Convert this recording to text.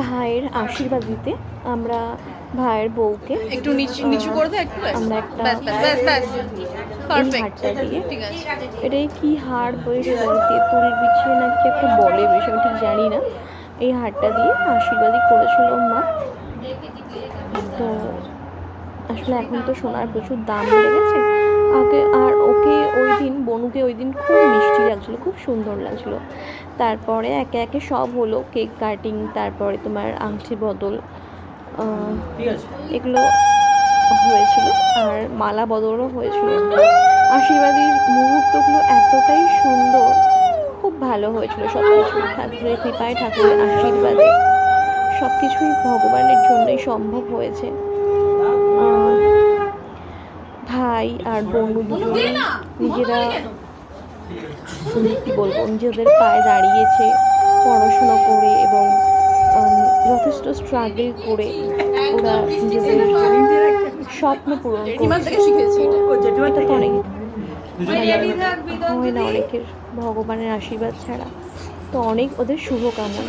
ভাইয়ের আশীর্বাদ দিতে আমরা ভাইয়ের বউকে একটু নিচু করে দাও একটু, আমরা একটা ব্যাস এই হারটা দিয়ে, এটাই কি হার বেশ তেঁতুল বিছিয়ে নাকি একটা বলে, বেশ আমি ঠিক জানি না, এই হারটা দিয়ে আশীর্বাদই করেছিল মা। তো আসলে এখন তো সোনার প্রচুর দাম বেড়ে গেছে। আগে আর ওকে ওই দিন বনুকে ওই দিন খুব মিষ্টি লাগছিলো, খুব সুন্দর লাগছিলো। তারপরে একে একে সব হলো, কেক কাটিং, তারপরে তোমার আংটি বদল, এগুলো হয়েছিল, আর মালা বদলও হয়েছিল। আশীর্বাদের মুহূর্তগুলো এতটাই সুন্দর, খুব ভালো হয়েছিল সব কিছু। ঠাকুরের কৃপায়, ঠাকুরের আশীর্বাদে সব কিছুই ভগবানের জন্যই সম্ভব হয়েছে। ভাই আর বন্ধু দুজনে নিজেরা কী বলবো, নিজেদের পায়ে দাঁড়িয়েছে পড়াশুনো করে, এবং যথেষ্ট স্ট্রাগল করে ওরা নিজেদের স্বপ্ন পূরণ করছে। এটা তো অনেক হয় না অনেকের, ভগবানের আশীর্বাদ ছাড়া। তো অনেক ওদের শুভকামনা।